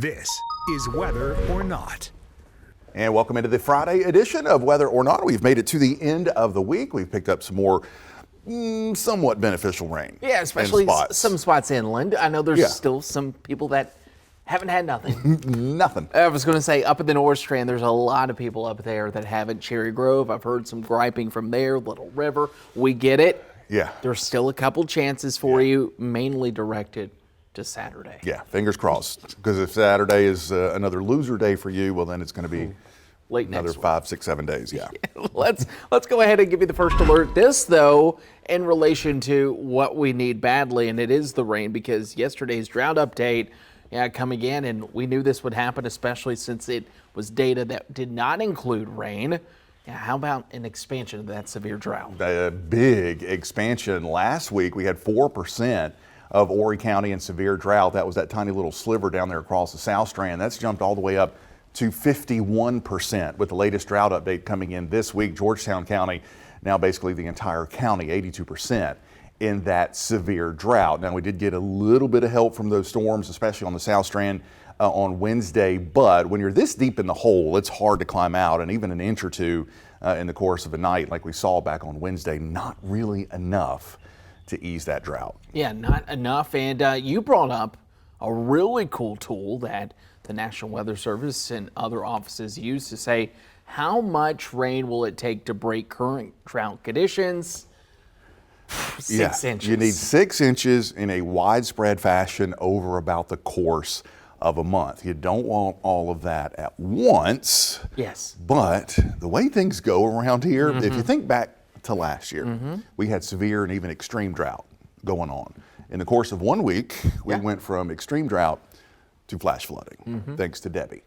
This is Whether or Not. And welcome into the Friday edition of Whether or Not. We've made it to the end of the week. We've picked up some more somewhat beneficial rain. Yeah, especially some spots inland. I know there's still some people that haven't had nothing. Nothing. I was going to say up at the North Strand, there's a lot of people up there that haven't. Cherry Grove, I've heard some griping from there. Little River, we get it. Yeah. There's still a couple chances for you, mainly directed to Saturday. Yeah, fingers crossed. Because if Saturday is another loser day for you, well, then it's going to be late another next 5, 6, 7 days. Yeah. Let's go ahead and give you the first alert. This, though, in relation to what we need badly, and it is the rain, because yesterday's drought update coming in, and we knew this would happen, especially since it was data that did not include rain. How about an expansion of that severe drought? A big expansion. Last week, we had 4% of Horry County in severe drought. That was that tiny little sliver down there across the South Strand. That's jumped all the way up to 51% with the latest drought update coming in this week. Georgetown County, now basically the entire county, 82% in that severe drought. Now, we did get a little bit of help from those storms, especially on the South Strand on Wednesday, but when you're this deep in the hole, it's hard to climb out, and even an inch or two in the course of a night like we saw back on Wednesday, not really enough to ease that drought. Yeah, not enough. And you brought up a really cool tool that the National Weather Service and other offices use to say, how much rain will it take to break current drought conditions? 6 inches. You need 6 inches in a widespread fashion over about the course of a month. You don't want all of that at once. Yes. But the way things go around here, if you think back to last year, we had severe and even extreme drought going on. In the course of 1 week, we went from extreme drought to flash flooding, thanks to Debbie.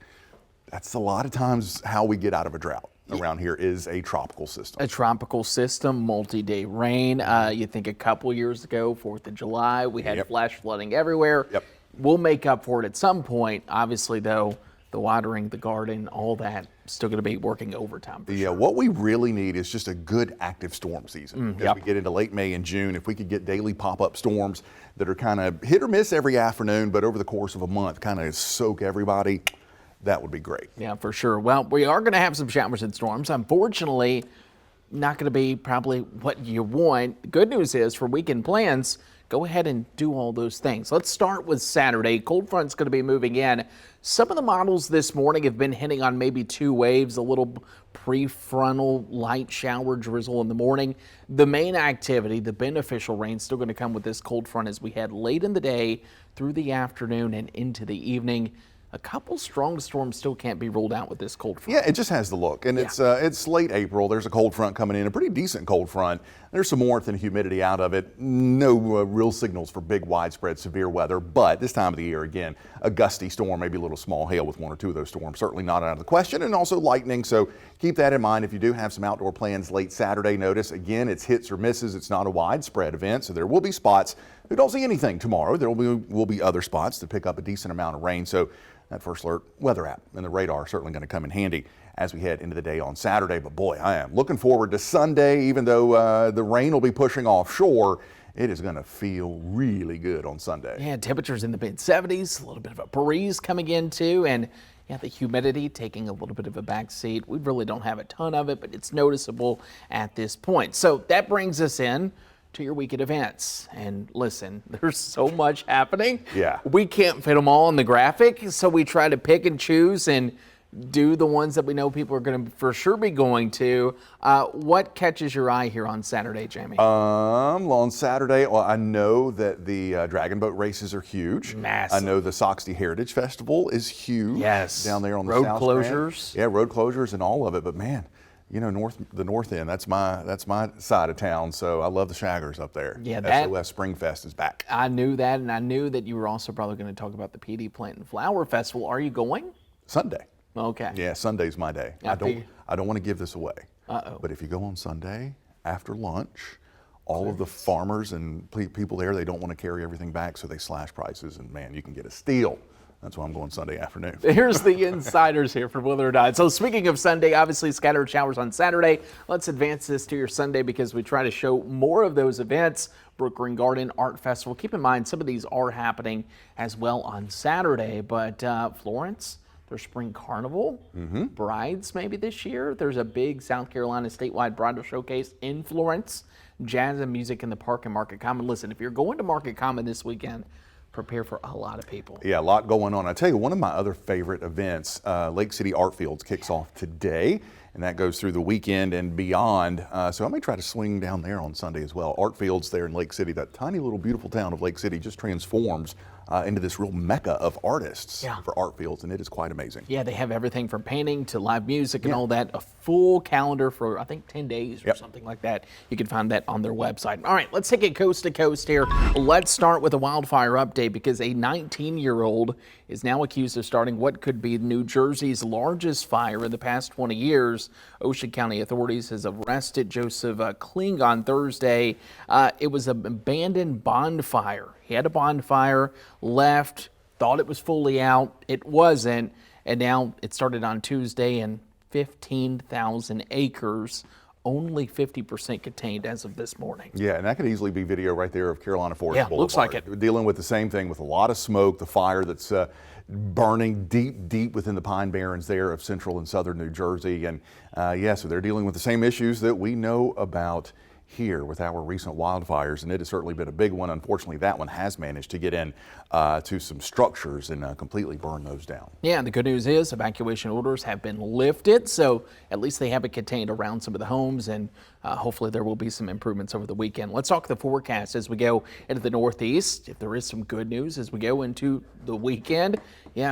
That's a lot of times how we get out of a drought around here is a tropical system. A tropical system, multi-day rain. You think a couple years ago, 4th of July, we had flash flooding everywhere. Yep. We'll make up for it at some point. Obviously, though, the watering, the garden, all that, still going to be working overtime. Sure. What we really need is just a good active storm season. As we get into late May and June, if we could get daily pop-up storms that are kind of hit or miss every afternoon, but over the course of a month, kind of soak everybody, that would be great. Yeah, for sure. Well, we are going to have some showers and storms. Unfortunately, not going to be probably what you want. The good news is for weekend plans, go ahead and do all those things. Let's start with Saturday. Cold front's going to be moving in. Some of the models this morning have been hitting on maybe 2 waves, a little prefrontal light shower drizzle in the morning. The main activity, the beneficial rain, still going to come with this cold front as we head late in the day through the afternoon and into the evening. A couple strong storms still can't be ruled out with this cold front. Yeah, it just has the look. And it's late April. There's a cold front coming in, a pretty decent cold front. There's some warmth and humidity out of it. No real signals for big, widespread, severe weather. But this time of the year, again, a gusty storm, maybe a little small hail with 1 or 2 of those storms. Certainly not out of the question. And also lightning. So keep that in mind if you do have some outdoor plans late Saturday. Notice, again, it's hits or misses. It's not a widespread event. So there will be spots who don't see anything tomorrow. There will be other spots that pick up a decent amount of rain. So that First Alert weather app and the radar are certainly going to come in handy as we head into the day on Saturday. But boy, I am looking forward to Sunday. Even though the rain will be pushing offshore, it is going to feel really good on Sunday. Yeah, temperatures in the mid-70s, a little bit of a breeze coming in too, and the humidity taking a little bit of a backseat. We really don't have a ton of it, but it's noticeable at this point. So that brings us in to your weekend events. And listen, there's so much happening. Yeah. We can't fit them all in the graphic, so we try to pick and choose and do the ones that we know people are going to for sure be going to. What catches your eye here on Saturday, Jamie? On Saturday, well, I know that the dragon boat races are huge. Massive. I know the Soxty Heritage Festival is huge. Yes. Down there on the road South closures. Strand. Yeah, road closures and all of it. But man, you know, the north end, that's my side of town, so I love the shaggers up there. Yeah, that SOS Springfest is back. I knew that, and I knew that you were also probably going to talk about the PD Plant and Flower Festival. Are you going? Sunday. Okay. Yeah, Sunday's my day. I don't want to give this away. But if you go on Sunday after lunch, all of the farmers and people there, they don't want to carry everything back, so they slash prices, and man, you can get a steal That's why I'm going Sunday afternoon. Here's the insiders here for whether or not. So speaking of Sunday, obviously scattered showers on Saturday. Let's advance this to your Sunday because we try to show more of those events. Brook Green Garden Art Festival. Keep in mind, some of these are happening as well on Saturday, but Florence, their Spring Carnival, Brides maybe this year. There's a big South Carolina statewide bridal showcase in Florence. Jazz and music in the park and Market Common. Listen, if you're going to Market Common this weekend, prepare for a lot of people. Yeah, a lot going on. I tell you, one of my other favorite events, Lake City Art Fields, kicks off today, and that goes through the weekend and beyond. So I may try to swing down there on Sunday as well. Art Fields there in Lake City, that tiny little beautiful town of Lake City just transforms into this real mecca of artists for art fields, and it is quite amazing. Yeah, they have everything from painting to live music and all that. A full calendar for, I think, 10 days or something like that. You can find that on their website. All right, let's take it coast to coast here. Let's start with a wildfire update because a 19-year-old is now accused of starting what could be New Jersey's largest fire in the past 20 years. Ocean County authorities has arrested Joseph Kling on Thursday. It was an abandoned bonfire. He had a bonfire, left, thought it was fully out. It wasn't. And now it started on Tuesday and 15,000 acres, only 50% contained as of this morning. Yeah, and that could easily be video right there of Carolina Forest Boulevard. Looks like it. We're dealing with the same thing with a lot of smoke, the fire that's burning deep within the Pine Barrens there of central and southern New Jersey. And so they're dealing with the same issues that we know about here with our recent wildfires, and it has certainly been a big one. Unfortunately, that one has managed to get in to some structures and completely burn those down. Yeah, and the good news is evacuation orders have been lifted, so at least they have it contained around some of the homes, and hopefully there will be some improvements over the weekend. Let's talk the forecast as we go into the Northeast. If there is some good news as we go into the weekend,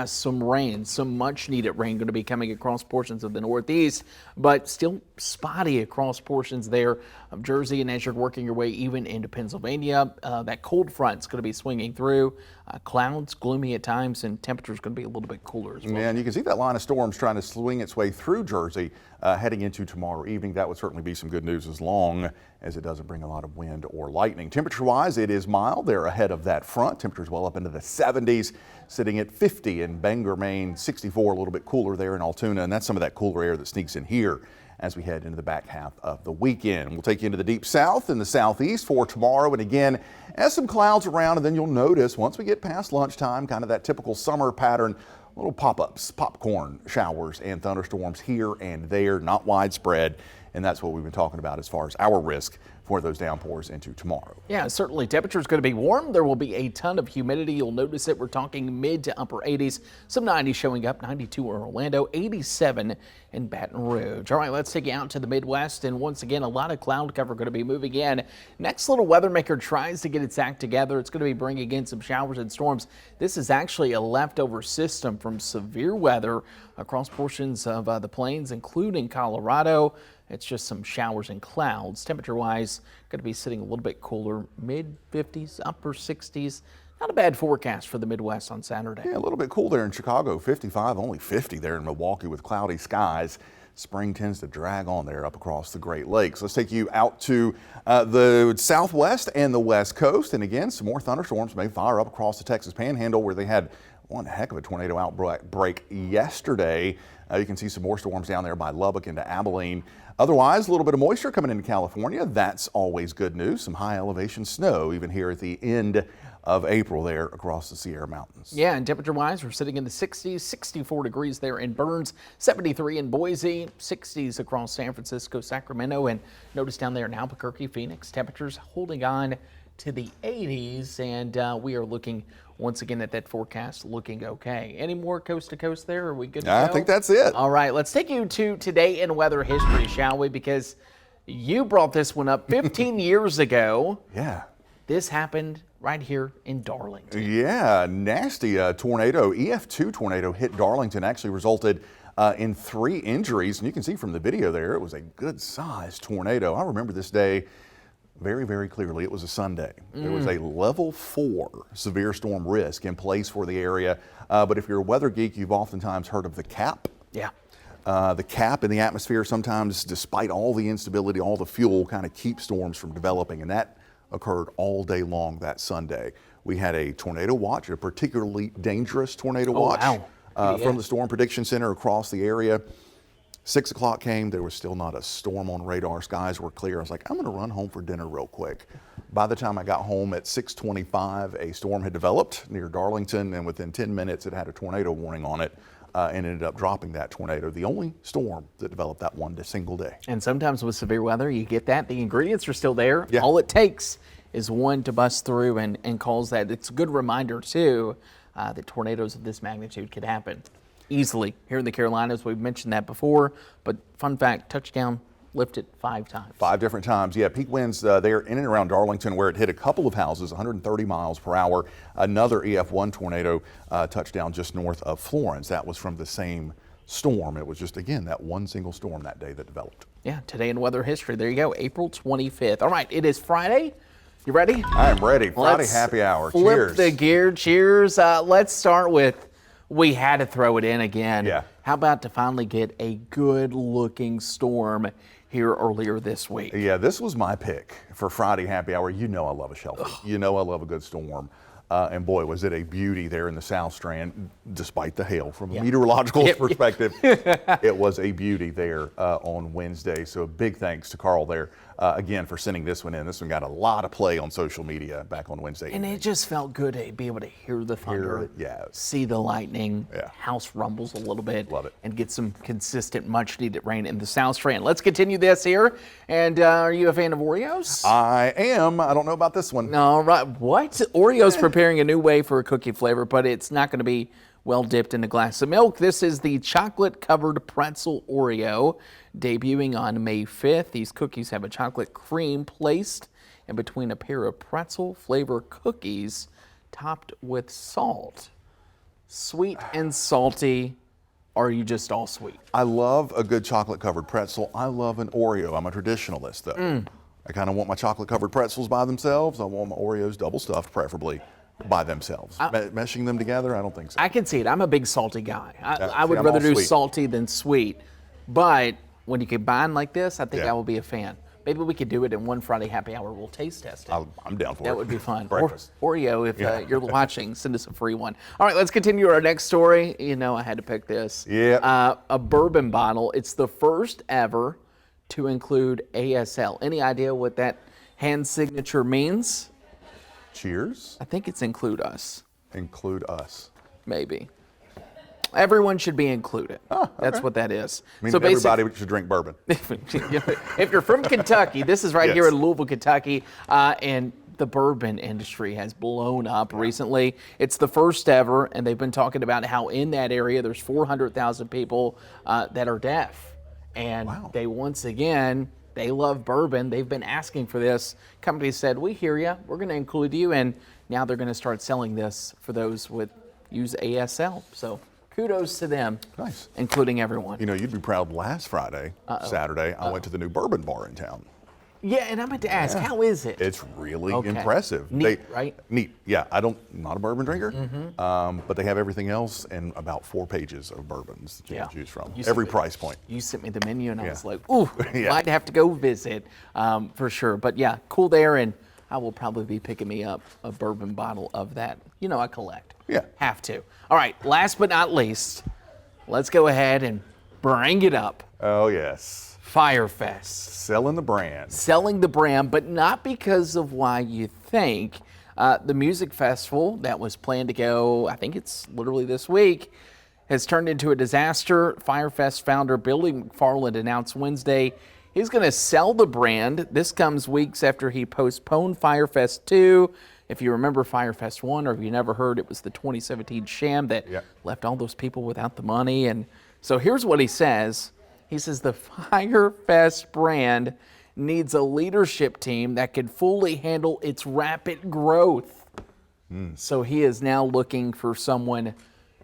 some rain, some much needed rain going to be coming across portions of the Northeast, but still spotty across portions there of Jersey. And as you're working your way even into Pennsylvania, that cold front is going to be swinging through. Clouds, gloomy at times, and temperatures going to be a little bit cooler as well. Yeah, and you can see that line of storms trying to swing its way through Jersey heading into tomorrow evening. That would certainly be some good news as long as it doesn't bring a lot of wind or lightning. Temperature-wise, it is mild. They're ahead of that front. Temperatures well up into the 70s, sitting at 50 in Bangor, Maine, 64, a little bit cooler there in Altoona, and that's some of that cooler air that sneaks in here as we head into the back half of the weekend. We'll take you into the deep south and the southeast for tomorrow, and again, as some clouds around, and then you'll notice once we get past lunchtime, kind of that typical summer pattern, little pop-ups, popcorn showers and thunderstorms here and there, not widespread, and that's what we've been talking about as far as our risk for those downpours into tomorrow. Yeah, certainly temperature is going to be warm. There will be a ton of humidity. You'll notice it. We're talking mid to upper 80s, some 90s showing up, 92 in Orlando, 87 in Baton Rouge. All right, let's take you out to the Midwest, and once again, a lot of cloud cover going to be moving in. Next little weather maker tries to get its act together. It's going to be bringing in some showers and storms. This is actually a leftover system from severe weather across portions of the plains, including Colorado. It's just some showers and clouds. Temperature-wise, going to be sitting a little bit cooler, mid-50s, upper 60s. Not a bad forecast for the Midwest on Saturday. Yeah, a little bit cool there in Chicago, 55, only 50 there in Milwaukee with cloudy skies. Spring tends to drag on there up across the Great Lakes. Let's take you out to the southwest and the west coast. And again, some more thunderstorms may fire up across the Texas Panhandle where they had one heck of a tornado outbreak yesterday. You can see some more storms down there by Lubbock into Abilene. Otherwise, a little bit of moisture coming into California. That's always good news. Some high elevation snow even here at the end of April there across the Sierra Mountains. Yeah, and temperature-wise, we're sitting in the 60s, 64 degrees there in Burns, 73 in Boise, 60s across San Francisco, Sacramento, and notice down there in Albuquerque, Phoenix, temperatures holding on to the 80s, and we are looking once again at that forecast looking okay. Any more coast to coast there? Are we good to go? I think that's it. All right, let's take you to today in weather history, shall we? Because you brought this one up 15 years ago. Yeah. This happened right here in Darlington. Yeah, nasty tornado, EF2 tornado hit Darlington, actually resulted in 3 injuries. And you can see from the video there, it was a good sized tornado. I remember this day very, very clearly. It was a Sunday. There was a level 4 severe storm risk in place for the area. But if you're a weather geek, you've oftentimes heard of the cap. Yeah. The cap in the atmosphere sometimes, despite all the instability, all the fuel, kind of keeps storms from developing. And that occurred all day long that Sunday. We had a tornado watch, a particularly dangerous tornado watch wow. from the Storm Prediction Center across the area. 6 o'clock came, there was still not a storm on radar. Skies were clear. I was like, I'm gonna run home for dinner real quick. By the time I got home at 6:25, a storm had developed near Darlington, and within 10 minutes it had a tornado warning on it and ended up dropping that tornado. The only storm that developed that one single day. And sometimes with severe weather, you get that. The ingredients are still there. Yeah. All it takes is one to bust through and cause that. It's a good reminder, too, that tornadoes of this magnitude could happen easily here in the Carolinas. We've mentioned that before, but fun fact, touchdown lifted 5 times. 5 different times, yeah. Peak winds there in and around Darlington, where it hit a couple of houses, 130 miles per hour. Another EF1 tornado touchdown just north of Florence. That was from the same storm. It was just, again, that one single storm that day that developed. Yeah, today in weather history. There you go, April 25th. All right, it is Friday. You ready? I am ready. Friday Let's happy hour. Flip Cheers. the gear. Cheers. Let's start with, we had to throw it in again. Yeah. How about to finally get a good-looking storm here earlier this week? Yeah, this was my pick for Friday happy hour. You know I love a shelter. You know I love a good storm. And boy, was it a beauty there in the South Strand, despite the hail. From a meteorological perspective, it was a beauty there on Wednesday. So a big thanks to Carl there, again, for sending this one in. This one got a lot of play on social media back on Wednesday. And it just felt good to be able to hear the thunder, see the lightning, house rumbles a little bit, Love it. and get some consistent, much-needed rain in the South Strand. Let's continue this here. And are you a fan of Oreos? I am. I don't know about this one. All right. What? Oreo's preparing a new way for a cookie flavor, but it's not going to be well dipped in a glass of milk. This is the chocolate-covered pretzel Oreo, debuting on May 5th. These cookies have a chocolate cream placed in between a pair of pretzel flavor cookies topped with salt. Sweet and salty. Or are you just all sweet? I love a good chocolate-covered pretzel. I love an Oreo. I'm a traditionalist, though. I kind of want my chocolate-covered pretzels by themselves. I want my Oreos double-stuffed, preferably by themselves. Meshing them together, I don't think so. I can see it. I'm a big salty guy. I see, would I'm rather all do sweet. salty than sweet. But when you combine like this, I think I will be a fan. Maybe we could do it in one Friday happy hour. We'll taste test it. I'm down for it. That would be fun. Breakfast. Oreo, if you're watching, send us a free one. All right, let's continue our next story. You know, I had to pick this. Yeah. A bourbon bottle. It's the first ever to include ASL. Any idea what that hand signature means? Cheers. I think it's include us. Include us. Maybe. Everyone should be included. Okay. That's what that is. I mean, So everybody should drink bourbon. if you're from Kentucky, this is right here in Louisville, Kentucky, and the bourbon industry has blown up recently. It's the first ever, and they've been talking about how in that area there's 400,000 people that are deaf. And they once again, they love bourbon. They've been asking for this. Companies said, we hear you. We're going to include you. And now they're going to start selling this for those with use ASL. So kudos to them, including everyone. You know, you'd be proud last Friday, Saturday, I went to the new bourbon bar in town. Yeah, and I meant to ask, how is it? It's really impressive. Neat, right? Neat. Yeah, not a bourbon drinker, but they have everything else and about 4 pages of bourbons that you can choose from. Every price point. You sent me the menu and I was like, ooh, might have to go visit for sure. But yeah, cool there, and I will probably be picking me up a bourbon bottle of that. You know, I collect. Yeah. Have to. All right, last but not least, let's go ahead and bring it up. Oh, yes. Firefest. Selling the brand. Selling the brand, but not because of why you think. The music festival that was planned to go, I think it's literally this week, has turned into a disaster. Firefest founder Billy McFarland announced Wednesday he's going to sell the brand. This comes weeks after he postponed Firefest 2. If you remember Firefest 1, or if you never heard, it was the 2017 sham that left all those people without the money. And so here's what he says. He says the Firefest brand needs a leadership team that can fully handle its rapid growth. So he is now looking for someone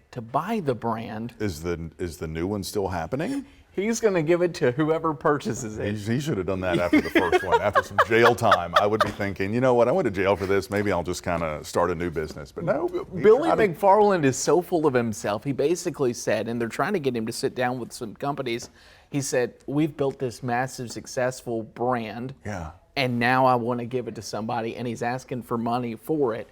to buy the brand. Is the new one still happening? He's going to give it to whoever purchases it. He should have done that after the first one. After some jail time, I would be thinking, you know what, I went to jail for this. Maybe I'll just kind of start a new business. But no. Billy McFarland is so full of himself. He basically said, and they're trying to get him to sit down with some companies. He said, we've built this massive, successful brand. Yeah. And now I want to give it to somebody. And he's asking for money for it.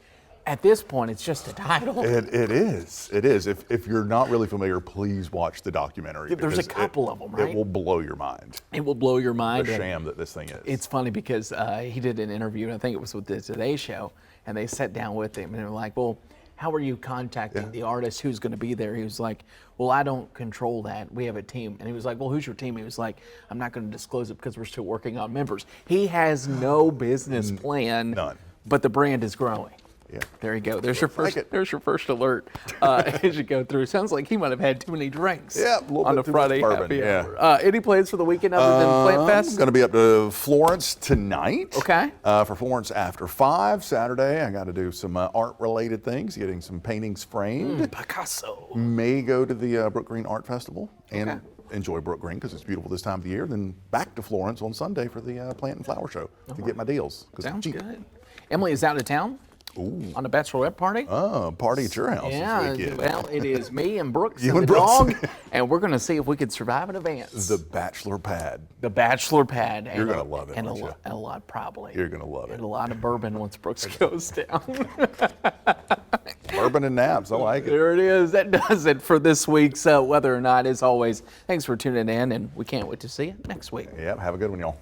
At this point, it's just a title. It is. It is. If you're not really familiar, please watch the documentary. There's a couple of them, right? It will blow your mind. It will blow your mind. The sham that this thing is. It's funny because he did an interview, and I think it was with the Today Show, and they sat down with him, and they were like, well, how are you contacting the artist who's going to be there? He was like, well, I don't control that. We have a team. And he was like, well, who's your team? He was like, I'm not going to disclose it because we're still working on members. He has no business plan. None. But the brand is growing. Yeah. There you go. There's your first. Like it. There's your first alert as you go through. Sounds like he might have had too many drinks. Yeah, a little on bit a too much Friday bourbon, happy yeah. hour. Any plans for the weekend other than Plant I'm Fest? going to be up to Florence tonight. Okay. For Florence after 5 Saturday. I got to do some art-related things, getting some paintings framed. Picasso. May go to the Brook Green Art Festival and Okay. enjoy Brook Green because it's beautiful this time of the year. Then back to Florence on Sunday for the Plant and Flower Show to get my deals. 'Cause Sounds cheap. good. Emily is out of town. On a bachelorette party. Party at your house Yeah, this weekend. well, it is me and Brooks You and and the Brooks. dog, and we're going to see if we can survive an advance. The Bachelor Pad. The bachelor pad. You're gonna love it, and won't you? a lot, probably. You're gonna love it. And a lot of bourbon once Brooks goes down. Bourbon and naps. I like it. There it is. That does it for this week's Whether or Not. As always, thanks for tuning in, and we can't wait to see you next week. Yep. Have a good one, y'all.